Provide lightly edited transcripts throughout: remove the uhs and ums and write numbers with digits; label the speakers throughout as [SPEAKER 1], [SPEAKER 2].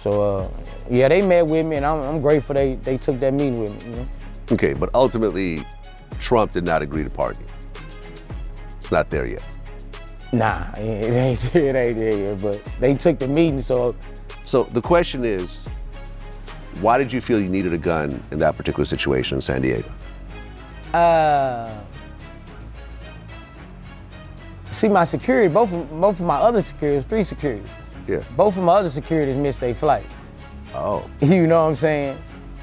[SPEAKER 1] So, yeah, they met with me, and I'm grateful they took that meeting with me, you know?
[SPEAKER 2] Okay, but ultimately, Trump did not agree to pardon you. It's not there yet.
[SPEAKER 1] Nah, it ain't there yet, but they took the meeting, so.
[SPEAKER 2] So the question is, why did you feel you needed a gun in that particular situation in San Diego?
[SPEAKER 1] See, my security, both of my other securities, 3 securities.
[SPEAKER 2] Yeah.
[SPEAKER 1] Both of my other securities missed their flight.
[SPEAKER 2] Oh.
[SPEAKER 1] You know what I'm saying?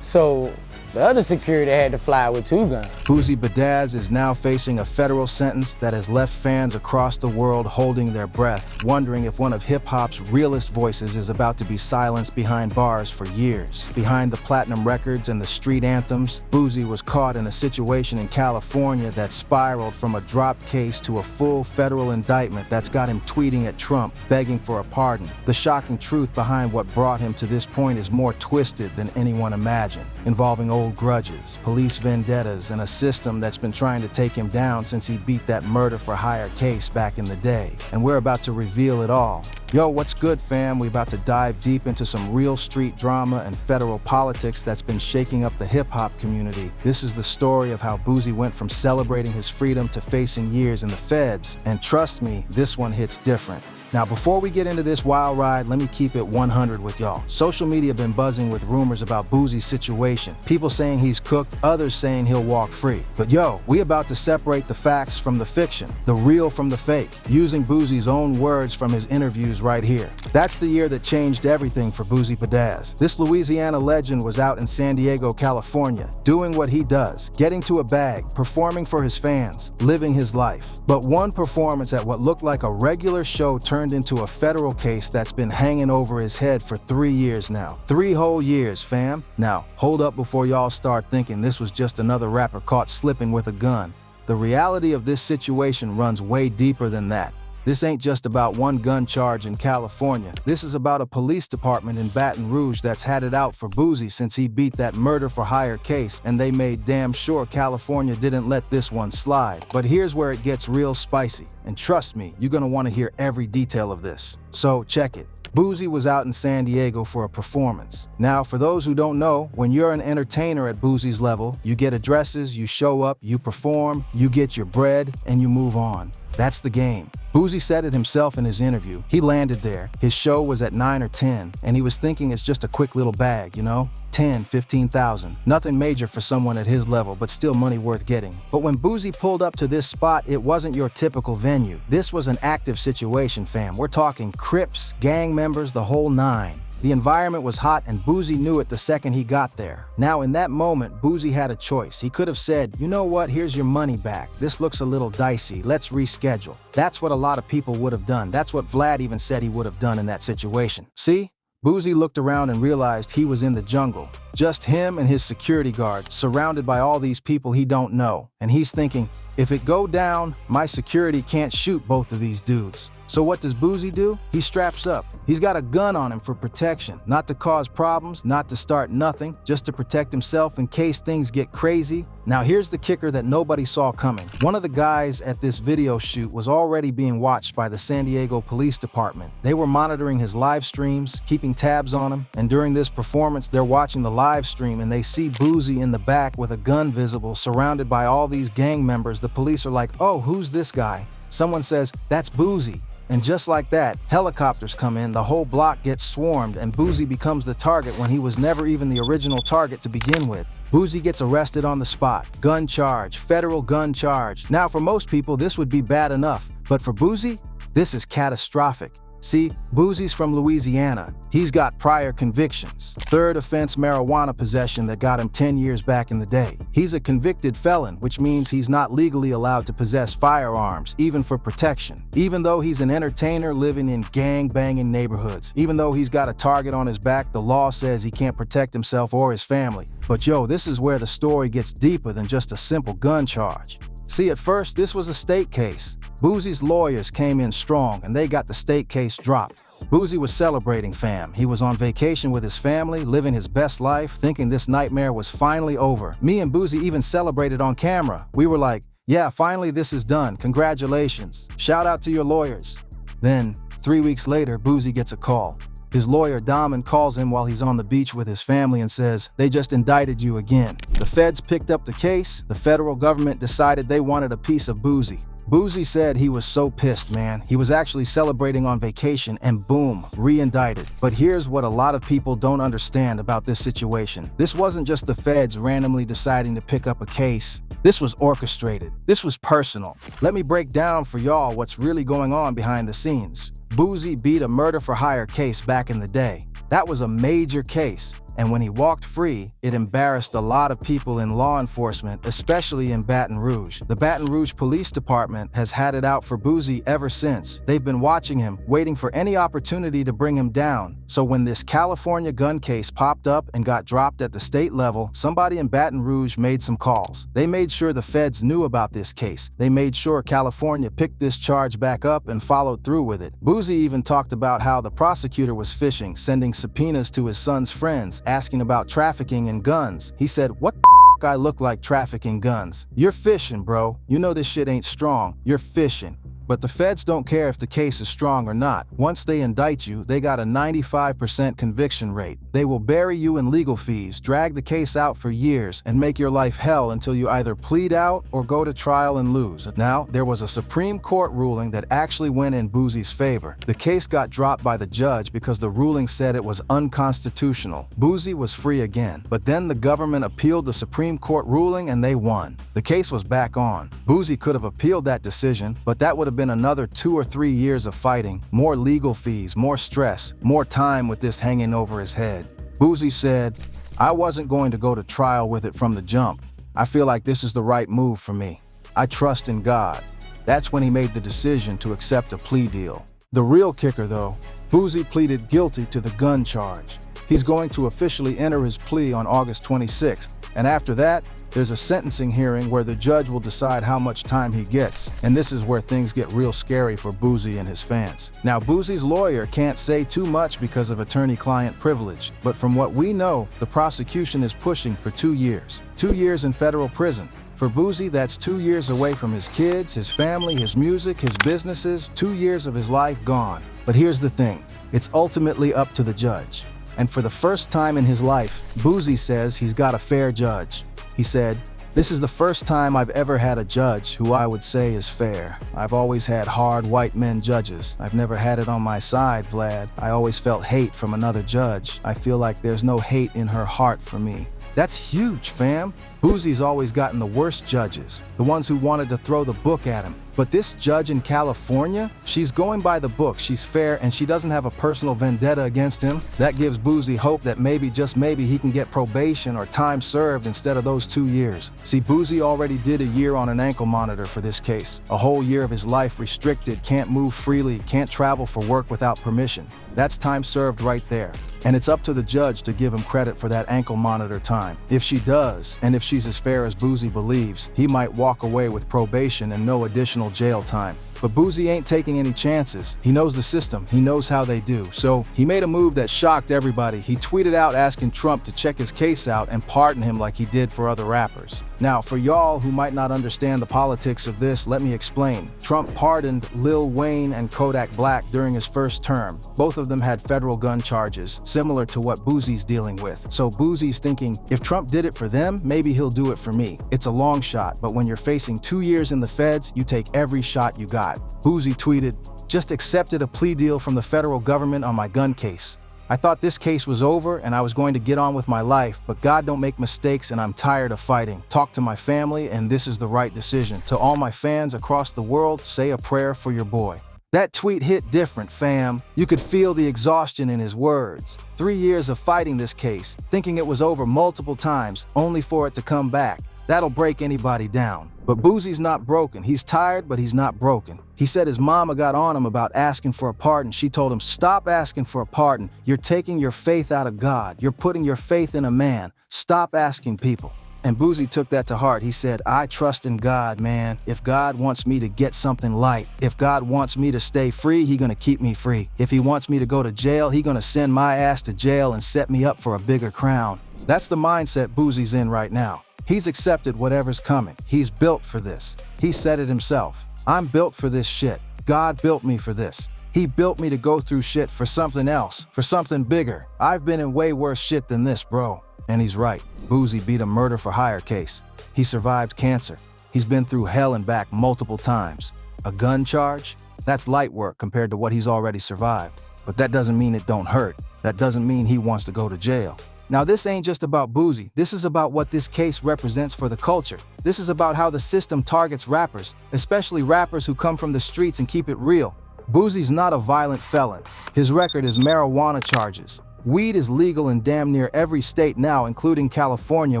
[SPEAKER 1] So the other security had to fly with 2 guns.
[SPEAKER 3] Boosie Badazz is now facing a federal sentence that has left fans across the world holding their breath, wondering if one of hip-hop's realest voices is about to be silenced behind bars for years. Behind the platinum records and the street anthems, Boosie was caught in a situation in California that spiraled from a dropped case to a full federal indictment that's got him tweeting at Trump, begging for a pardon. The shocking truth behind what brought him to this point is more twisted than anyone imagined, involving old grudges, police vendettas, and a system that's been trying to take him down since he beat that murder-for-hire case back in the day. And we're about to reveal it all. Yo, what's good, fam? We about to dive deep into some real street drama and federal politics that's been shaking up the hip-hop community. This is the story of how Boosie went from celebrating his freedom to facing years in the feds. And trust me, this one hits different. Now, before we get into this wild ride, let me keep it 100 with y'all. Social media been buzzing with rumors about Boosie's situation. People saying he's cooked, others saying he'll walk free. But yo, we about to separate the facts from the fiction, the real from the fake, using Boosie's own words from his interviews right here. That's the year that changed everything for Boosie Badazz. This Louisiana legend was out in San Diego, California, doing what he does, getting to a bag, performing for his fans, living his life. But one performance at what looked like a regular show turned into a federal case that's been hanging over his head for 3 years now. 3 whole years, fam. Now, hold up before y'all start thinking this was just another rapper caught slipping with a gun. The reality of this situation runs way deeper than that. This ain't just about one gun charge in California. This is about a police department in Baton Rouge that's had it out for Boosie since he beat that murder-for-hire case, and they made damn sure California didn't let this one slide. But here's where it gets real spicy. And trust me, you're gonna wanna hear every detail of this. So check it. Boosie was out in San Diego for a performance. Now, for those who don't know, when you're an entertainer at Boosie's level, you get addresses, you show up, you perform, you get your bread, and you move on. That's the game. Boosie said it himself in his interview. He landed there. His show was at 9 or 10, and he was thinking it's just a quick little bag, you know? 10, 15,000. Nothing major for someone at his level, but still money worth getting. But when Boosie pulled up to this spot, it wasn't your typical venue. This was an active situation, fam. We're talking Crips, gang members, the whole 9. The environment was hot, and Boosie knew it the second he got there. Now, in that moment, Boosie had a choice. He could have said, you know what, here's your money back. This looks a little dicey. Let's reschedule. That's what a lot of people would have done. That's what Vlad even said he would have done in that situation. See? Boosie looked around and realized he was in the jungle. Just him and his security guard, surrounded by all these people he don't know. And he's thinking, if it go down, my security can't shoot both of these dudes. So what does Boosie do? He straps up. He's got a gun on him for protection, not to cause problems, not to start nothing, just to protect himself in case things get crazy. Now here's the kicker that nobody saw coming. One of the guys at this video shoot was already being watched by the San Diego Police Department. They were monitoring his live streams, keeping tabs on him, and during this performance, they're watching the live stream and they see Boosie in the back with a gun visible, surrounded by all these gang members. The police are like, oh, who's this guy? Someone says, that's Boosie. And just like that, helicopters come in, the whole block gets swarmed, and Boosie becomes the target when he was never even the original target to begin with. Boosie gets arrested on the spot. Gun charge, federal gun charge. Now, for most people, this would be bad enough. But for Boosie, this is catastrophic. See, Boosie's from Louisiana. He's got prior convictions. Third offense marijuana possession that got him 10 years back in the day. He's a convicted felon, which means he's not legally allowed to possess firearms, even for protection. Even though he's an entertainer living in gang-banging neighborhoods. Even though he's got a target on his back, the law says he can't protect himself or his family. But yo, this is where the story gets deeper than just a simple gun charge. See, at first, this was a state case. Boosie's lawyers came in strong, and they got the state case dropped. Boosie was celebrating, fam. He was on vacation with his family, living his best life, thinking this nightmare was finally over. Me and Boosie even celebrated on camera. We were like, yeah, finally this is done. Congratulations. Shout out to your lawyers. Then, 3 weeks later, Boosie gets a call. His lawyer Daman calls him while he's on the beach with his family and says, "They just indicted you again." The feds picked up the case. The federal government decided they wanted a piece of Boosie. Boosie said he was so pissed, man. He was actually celebrating on vacation and boom, re-indicted. But here's what a lot of people don't understand about this situation. This wasn't just the feds randomly deciding to pick up a case. This was orchestrated. This was personal. Let me break down for y'all what's really going on behind the scenes. Boosie beat a murder-for-hire case back in the day. That was a major case. And when he walked free, it embarrassed a lot of people in law enforcement, especially in Baton Rouge. The Baton Rouge Police Department has had it out for Boosie ever since. They've been watching him, waiting for any opportunity to bring him down. So when this California gun case popped up and got dropped at the state level, somebody in Baton Rouge made some calls. They made sure the feds knew about this case. They made sure California picked this charge back up and followed through with it. Boosie even talked about how the prosecutor was fishing, sending subpoenas to his son's friends, asking about trafficking in guns. He said, "What the f*** I look like trafficking guns? You're fishing, bro. You know this shit ain't strong. You're fishing." But the feds don't care if the case is strong or not. Once they indict you, they got a 95% conviction rate. They will bury you in legal fees, drag the case out for years, and make your life hell until you either plead out or go to trial and lose. Now, there was a Supreme Court ruling that actually went in Boosie's favor. The case got dropped by the judge because the ruling said it was unconstitutional. Boosie was free again. But then the government appealed the Supreme Court ruling and they won. The case was back on. Boosie could have appealed that decision, but that would have been another 2 or 3 years of fighting, more legal fees, more stress, more time with this hanging over his head. Boosie said, "I wasn't going to go to trial with it from the jump. I feel like this is the right move for me. I trust in God." That's when he made the decision to accept a plea deal. The real kicker though, Boosie pleaded guilty to the gun charge. He's going to officially enter his plea on August 26th, and after that, there's a sentencing hearing where the judge will decide how much time he gets. And this is where things get real scary for Boosie and his fans. Now, Boosie's lawyer can't say too much because of attorney-client privilege, but from what we know, the prosecution is pushing for 2 years. 2 years in federal prison. For Boosie, that's 2 years away from his kids, his family, his music, his businesses, 2 years of his life gone. But here's the thing, it's ultimately up to the judge. And for the first time in his life, Boosie says he's got a fair judge. He said, "This is the first time I've ever had a judge who I would say is fair. I've always had hard white men judges. I've never had it on my side, Vlad. I always felt hate from another judge. I feel like there's no hate in her heart for me." That's huge, fam. Boosie's always gotten the worst judges, the ones who wanted to throw the book at him. But this judge in California, she's going by the book, she's fair, and she doesn't have a personal vendetta against him. That gives Boosie hope that maybe, just maybe, he can get probation or time served instead of those 2 years. See, Boosie already did a year on an ankle monitor for this case. A whole year of his life restricted, can't move freely, can't travel for work without permission. That's time served right there. And it's up to the judge to give him credit for that ankle monitor time. If she does, and if she's as fair as Boosie believes, he might walk away with probation and no additional jail time. But Boosie ain't taking any chances. He knows the system, he knows how they do. So he made a move that shocked everybody. He tweeted out asking Trump to check his case out and pardon him like he did for other rappers. Now, for y'all who might not understand the politics of this, let me explain. Trump pardoned Lil Wayne and Kodak Black during his first term. Both of them had federal gun charges, similar to what Boosie's dealing with. So Boosie's thinking, if Trump did it for them, maybe he'll do it for me. It's a long shot, but when you're facing 2 years in the feds, you take every shot you got. Boosie tweeted, "Just accepted a plea deal from the federal government on my gun case. I thought this case was over and I was going to get on with my life, but God don't make mistakes and I'm tired of fighting. Talk to my family and this is the right decision. To all my fans across the world, say a prayer for your boy." That tweet hit different, fam. You could feel the exhaustion in his words. 3 years of fighting this case, thinking it was over multiple times, only for it to come back. That'll break anybody down. But Boosie's not broken. He's tired, but he's not broken. He said his mama got on him about asking for a pardon. She told him, "Stop asking for a pardon. You're taking your faith out of God. You're putting your faith in a man. Stop asking people." And Boosie took that to heart. He said, "I trust in God, man. If God wants me to get something light, if God wants me to stay free, he gonna keep me free. If he wants me to go to jail, he gonna send my ass to jail and set me up for a bigger crown." That's the mindset Boosie's in right now. He's accepted whatever's coming. He's built for this. He said it himself. "I'm built for this shit. God built me for this." He built me to go through shit for something else, for something bigger. I've been in way worse shit than this, bro. And he's right. Boosie beat a murder for hire case. He survived cancer. He's been through hell and back multiple times. A gun charge? That's light work compared to what he's already survived. But that doesn't mean it don't hurt. That doesn't mean he wants to go to jail. Now, this ain't just about Boosie. This is about what this case represents for the culture. This is about how the system targets rappers, especially rappers who come from the streets and keep it real. Boosie's not a violent felon. His record is marijuana charges. Weed is legal in damn near every state now, including California,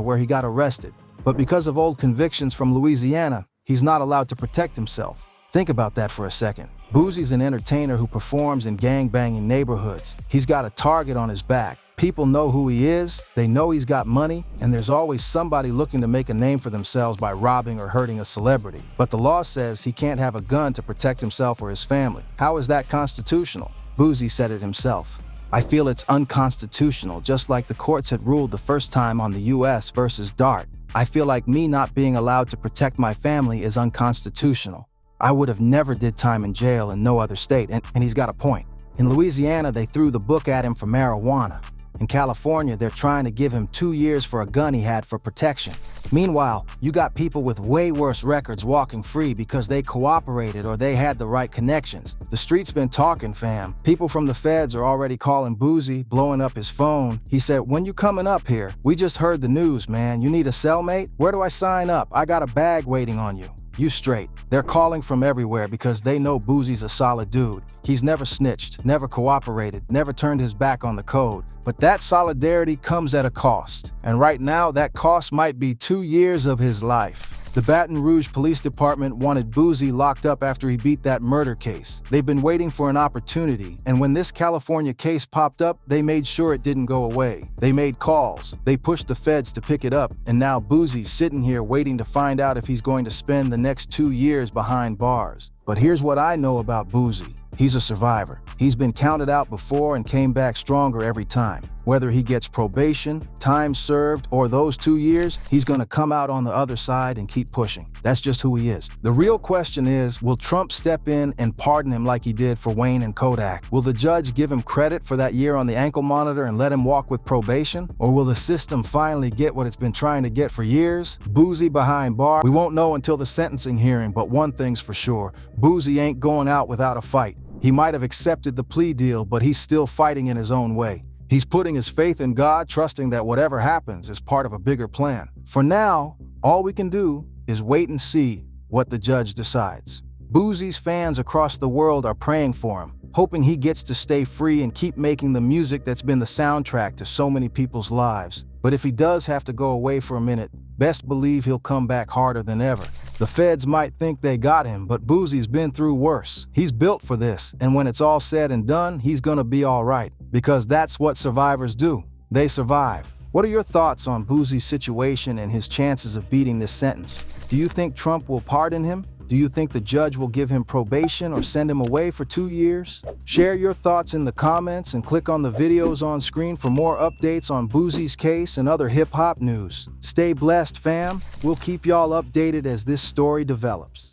[SPEAKER 3] where he got arrested. But because of old convictions from Louisiana, he's not allowed to protect himself. Think about that for a second. Boosie's an entertainer who performs in gang-banging neighborhoods. He's got a target on his back. People know who he is, they know he's got money, and there's always somebody looking to make a name for themselves by robbing or hurting a celebrity. But the law says he can't have a gun to protect himself or his family. How is that constitutional? Boosie said it himself. I feel it's unconstitutional, just like the courts had ruled the first time on the US versus Dart. I feel like me not being allowed to protect my family is unconstitutional. I would have never did time in jail in no other state, and he's got a point. In Louisiana, they threw the book at him for marijuana. In California, they're trying to give him 2 years for a gun he had for protection. Meanwhile, you got people with way worse records walking free because they cooperated or they had the right connections. The street's been talking, fam. People from the feds are already calling Boosie, blowing up his phone. He said, "When you coming up here? We just heard the news, man. You need a cellmate? Where do I sign up? I got a bag waiting on you." You straight. They're calling from everywhere because they know Boosie's a solid dude. He's never snitched, never cooperated, never turned his back on the code. But that solidarity comes at a cost. And right now, that cost might be 2 years of his life. The Baton Rouge Police Department wanted Boosie locked up after he beat that murder case. They've been waiting for an opportunity, and when this California case popped up, they made sure it didn't go away. They made calls, they pushed the feds to pick it up, and now Boosie's sitting here waiting to find out if he's going to spend the next 2 years behind bars. But here's what I know about Boosie. He's a survivor. He's been counted out before and came back stronger every time. Whether he gets probation, time served, or those 2 years, he's gonna come out on the other side and keep pushing. That's just who he is. The real question is, will Trump step in and pardon him like he did for Wayne and Kodak? Will the judge give him credit for that year on the ankle monitor and let him walk with probation? Or will the system finally get what it's been trying to get for years? Boosie behind bars? We won't know until the sentencing hearing, but one thing's for sure. Boosie ain't going out without a fight. He might have accepted the plea deal, but he's still fighting in his own way. He's putting his faith in God, trusting that whatever happens is part of a bigger plan. For now, all we can do is wait and see what the judge decides. Boosie's fans across the world are praying for him, hoping he gets to stay free and keep making the music that's been the soundtrack to so many people's lives. But if he does have to go away for a minute, best believe he'll come back harder than ever. The feds might think they got him, but Boosie's been through worse. He's built for this, and when it's all said and done, he's gonna be all right. Because that's what survivors do. They survive. What are your thoughts on Boosie's situation and his chances of beating this sentence? Do you think Trump will pardon him? Do you think the judge will give him probation or send him away for 2 years? Share your thoughts in the comments and click on the videos on screen for more updates on Boosie's case and other hip-hop news. Stay blessed, fam. We'll keep y'all updated as this story develops.